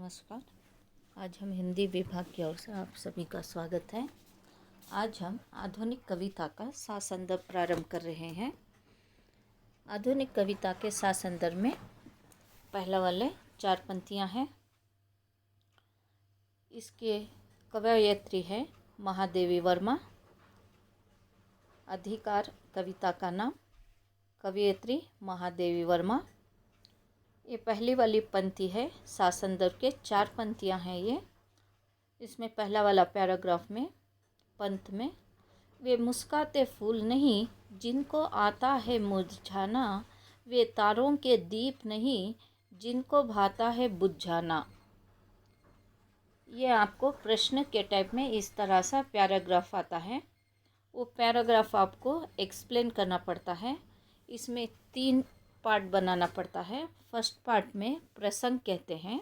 नमस्कार। आज हम हिंदी विभाग की ओर से आप सभी का स्वागत है। आज हम आधुनिक कविता का सासंदर्भ प्रारंभ कर रहे हैं। आधुनिक कविता के सासंदर्भ में पहला वाले 4 पंक्तियां हैं। इसके कवयित्री है महादेवी वर्मा। अधिकार कविता का नाम, कवयित्री महादेवी वर्मा। ये पहली वाली पंक्ति है। सासंदर्भ के 4 पंक्तियां हैं ये। इसमें पहला वाला पैराग्राफ में पंत में, वे मुस्काते फूल नहीं जिनको आता है मुरझाना, वे तारों के दीप नहीं जिनको भाता है बुझाना। ये आपको प्रश्न के टाइप में इस तरह सा पैराग्राफ आता है। वो पैराग्राफ आपको एक्सप्लेन करना पड़ता है। इसमें 3 पार्ट बनाना पड़ता है। फर्स्ट पार्ट में प्रसंग कहते हैं।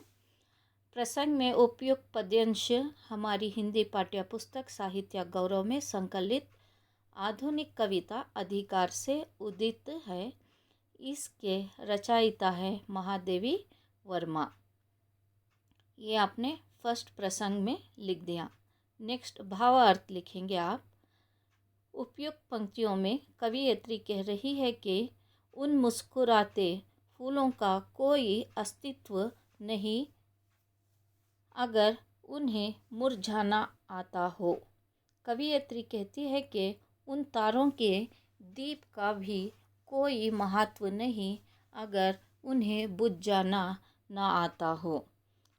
प्रसंग में उपयुक्त पद्यांश हमारी हिंदी पाठ्य पुस्तक साहित्य गौरव में संकलित आधुनिक कविता अधिकार से उदित है। इसके रचयिता है महादेवी वर्मा। ये आपने फर्स्ट प्रसंग में लिख दिया। नेक्स्ट भावार्थ लिखेंगे आप। उपयुक्त पंक्तियों में कवयित्री कह रही है कि उन मुस्कुराते फूलों का कोई अस्तित्व नहीं अगर उन्हें मुरझाना आता हो। कवयित्री कहती है कि उन तारों के दीप का भी कोई महत्व नहीं अगर उन्हें बुझ जाना ना आता हो।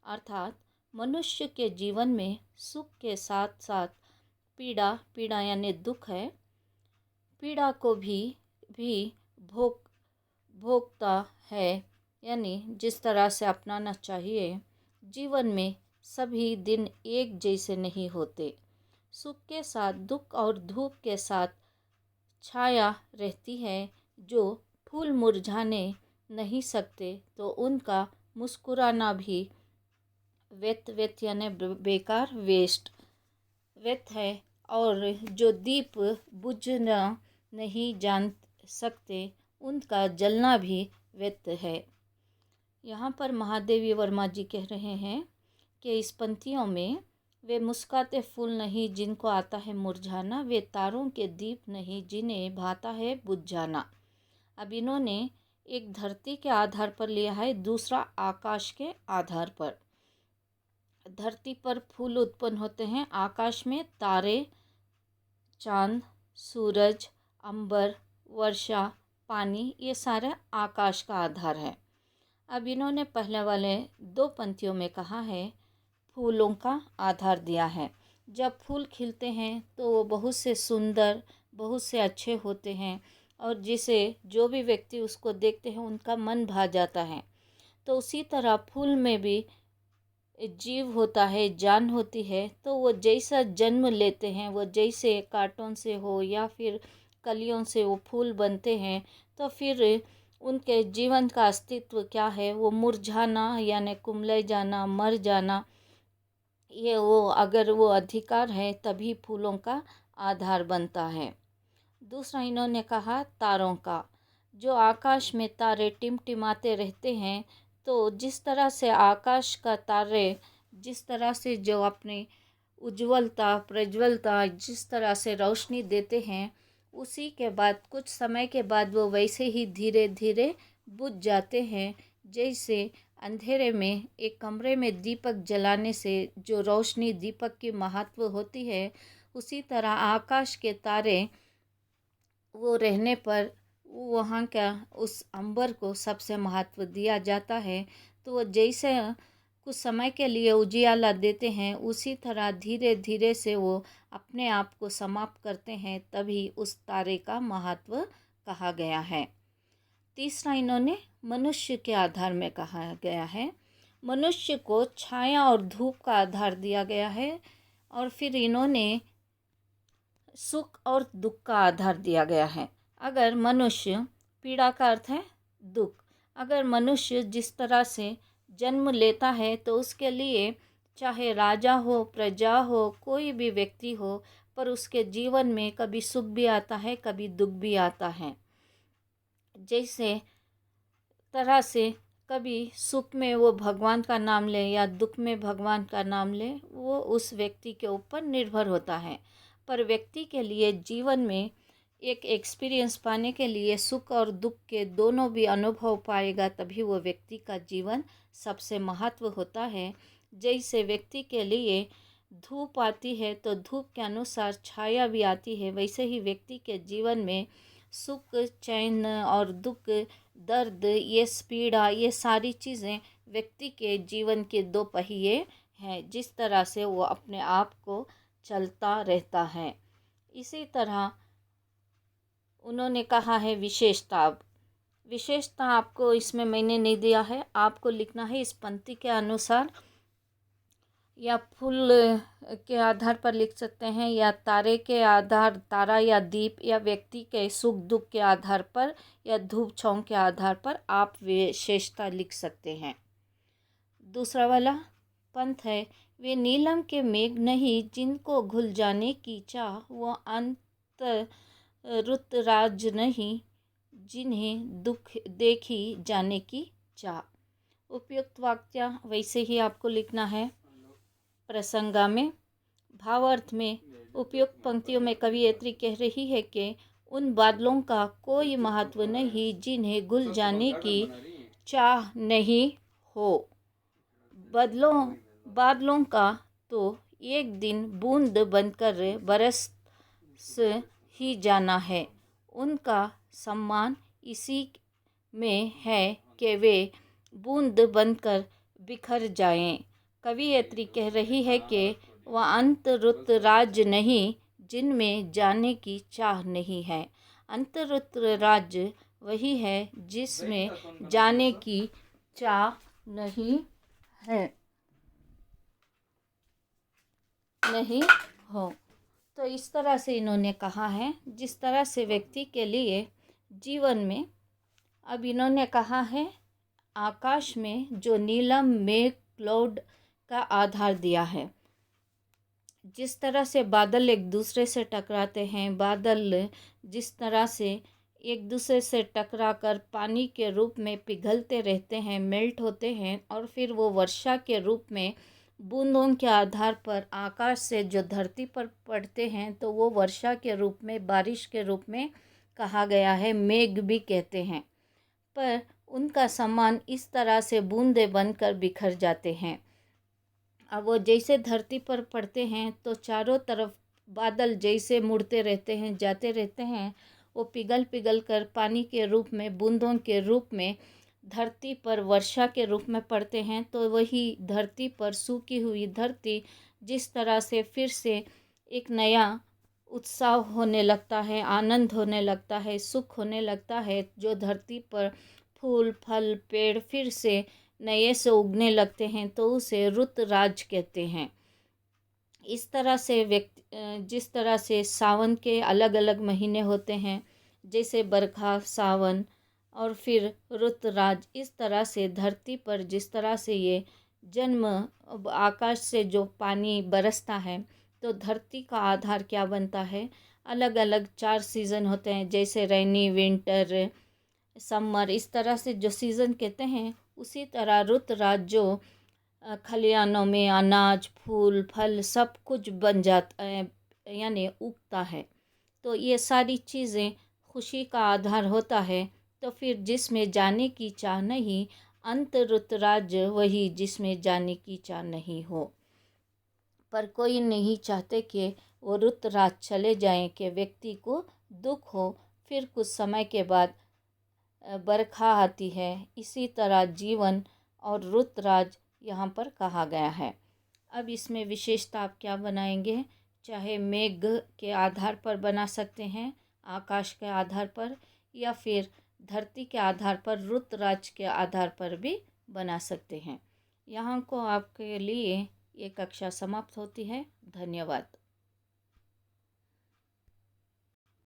अर्थात मनुष्य के जीवन में सुख के साथ साथ पीड़ा यानी दुख है। पीड़ा को भी भोगता है, यानी जिस तरह से अपनाना चाहिए। जीवन में सभी दिन एक जैसे नहीं होते। सुख के साथ दुख और धूप के साथ छाया रहती है। जो फूल मुरझाने नहीं सकते तो उनका मुस्कुराना भी व्यर्थ यानी बेकार, वेस्ट है। और जो दीप बुझना नहीं जान सकते उनका जलना भी व्यर्थ है। यहाँ पर महादेवी वर्मा जी कह रहे हैं कि इस पंक्तियों में, वे मुस्काते फूल नहीं जिनको आता है मुरझाना, वे तारों के दीप नहीं जिन्हें भाता है बुझ जाना। अब इन्होंने एक धरती के आधार पर लिया है, दूसरा आकाश के आधार पर। धरती पर फूल उत्पन्न होते हैं, आकाश में तारे, चांद, सूरज, अंबर, वर्षा, पानी, ये सारा आकाश का आधार है। अब इन्होंने पहले वाले 2 पंक्तियों में कहा है फूलों का आधार दिया है। जब फूल खिलते हैं तो वो बहुत से सुंदर, बहुत से अच्छे होते हैं और जिसे जो भी व्यक्ति उसको देखते हैं उनका मन भा जाता है। तो उसी तरह फूल में भी जीव होता है, जान होती है। तो वो जैसा जन्म लेते हैं, वो जैसे कार्टून से हो या फिर कलियों से वो फूल बनते हैं, तो फिर उनके जीवन का अस्तित्व क्या है, वो मुरझाना यानी कुम्हला जाना, मर जाना। ये वो अगर वो अधिकार है तभी फूलों का आधार बनता है। दूसरा इन्होंने कहा तारों का। जो आकाश में तारे टिमटिमाते रहते हैं, तो जिस तरह से आकाश का तारे जिस तरह से जो अपनी उज्ज्वलता प्रज्वलता जिस तरह से रोशनी देते हैं, उसी के बाद कुछ समय के बाद वो वैसे ही धीरे धीरे बुझ जाते हैं। जैसे अंधेरे में एक कमरे में दीपक जलाने से जो रोशनी दीपक की महत्व होती है, उसी तरह आकाश के तारे वो रहने पर वहाँ का उस अंबर को सबसे महत्व दिया जाता है। तो वो जैसे कुछ समय के लिए उजियाला देते हैं, उसी तरह धीरे धीरे से वो अपने आप को समाप्त करते हैं, तभी उस तारे का महत्व कहा गया है। तीसरा इन्होंने मनुष्य के आधार में कहा गया है। मनुष्य को छाया और धूप का आधार दिया गया है। और फिर इन्होंने सुख और दुख का आधार दिया गया है। अगर मनुष्य, पीड़ा का अर्थ है दुख, अगर मनुष्य जिस तरह से जन्म लेता है तो उसके लिए चाहे राजा हो, प्रजा हो, कोई भी व्यक्ति हो, पर उसके जीवन में कभी सुख भी आता है, कभी दुख भी आता है। जैसे तरह से कभी सुख में वो भगवान का नाम ले या दुख में भगवान का नाम ले, वो उस व्यक्ति के ऊपर निर्भर होता है। पर व्यक्ति के लिए जीवन में एक एक्सपीरियंस पाने के लिए सुख और दुख के दोनों भी अनुभव पाएगा, तभी वो व्यक्ति का जीवन सबसे महत्व होता है। जैसे व्यक्ति के लिए धूप आती है तो धूप के अनुसार छाया भी आती है, वैसे ही व्यक्ति के जीवन में सुख, चैन और दुख, दर्द, ये पीड़ा, ये सारी चीज़ें व्यक्ति के जीवन के दो पहिए हैं, जिस तरह से वो अपने आप को चलता रहता है। इसी तरह उन्होंने कहा है विशेषता आपको इसमें मैंने नहीं दिया है, आपको लिखना है इस पंक्ति के अनुसार, या फूल के आधार पर लिख सकते हैं, या तारा या दीप, या व्यक्ति के सुख दुख के आधार पर, या धूप छाँव के आधार पर आप विशेषता लिख सकते हैं। दूसरा वाला पंथ है, वे नीलम के मेघ नहीं जिनको घुल जाने की चाह, वो अंत रुतराज नहीं जिन्हें दुख देखी जाने की चाह। उपयुक्त वाक्य वैसे ही आपको लिखना है। प्रसंगा में भावार्थ में उपयुक्त पंक्तियों में कवियत्री कह रही है कि उन बादलों का कोई महत्व नहीं जिन्हें घुल जाने की चाह नहीं हो। बादलों का तो एक दिन बूंद बनकर बरस ही जाना है। उनका सम्मान इसी में है कि वे बूंद बनकर बिखर जाएं। कवियत्री कह रही है कि वह अंत रुतराज नहीं जिनमें जाने की चाह नहीं है। अंत रुतराज वही है जिसमें जाने की चाह नहीं हो। तो इस तरह से इन्होंने कहा है, जिस तरह से व्यक्ति के लिए जीवन में, अब इन्होंने कहा है आकाश में जो नीलम मेघ क्लाउड का आधार दिया है। जिस तरह से बादल एक दूसरे से टकराते हैं, बादल जिस तरह से एक दूसरे से टकराकर पानी के रूप में पिघलते रहते हैं, मेल्ट होते हैं, और फिर वो वर्षा के रूप में बूंदों के आधार पर आकाश से जो धरती पर पड़ते हैं, तो वो वर्षा के रूप में, बारिश के रूप में कहा गया है, मेघ भी कहते हैं। पर उनका सम्मान इस तरह से बूंदे बनकर बिखर जाते हैं। अब वो जैसे धरती पर पड़ते हैं तो चारों तरफ बादल जैसे मुड़ते रहते हैं, जाते रहते हैं, वो पिघल कर पानी के रूप में, बूंदों के रूप में धरती पर वर्षा के रूप में पड़ते हैं। तो वही धरती पर, सूखी हुई धरती, जिस तरह से फिर से एक नया उत्साह होने लगता है, आनंद होने लगता है, सुख होने लगता है, जो धरती पर फूल, फल, पेड़ फिर से नए से उगने लगते हैं, तो उसे रुतराज कहते हैं। इस तरह से जिस तरह से सावन के अलग अलग महीने होते हैं, जैसे बरखा, सावन और फिर रुतराज, इस तरह से धरती पर जिस तरह से ये जन्म, आकाश से जो पानी बरसता है, तो धरती का आधार क्या बनता है, अलग अलग 4 सीज़न होते हैं, जैसे रेनी, विंटर, समर, इस तरह से जो सीज़न कहते हैं, उसी तरह रुतराज जो खलिहानों में अनाज, फूल, फल सब कुछ बन जाता है, यानी उगता है। तो ये सारी चीज़ें खुशी का आधार होता है। तो फिर जिसमें जाने की चाह नहीं, अंत रुतराज वही जिसमें जाने की चाह नहीं हो। पर कोई नहीं चाहते कि वो रुतराज चले जाएं, कि व्यक्ति को दुख हो, फिर कुछ समय के बाद बरखा आती है। इसी तरह जीवन और रुतराज यहाँ पर कहा गया है। अब इसमें विशेषता आप क्या बनाएंगे, चाहे मेघ के आधार पर बना सकते हैं, आकाश के आधार पर, या फिर धरती के आधार पर, रुतराज के आधार पर भी बना सकते हैं। यहाँ को आपके लिए ये कक्षा समाप्त होती है। धन्यवाद।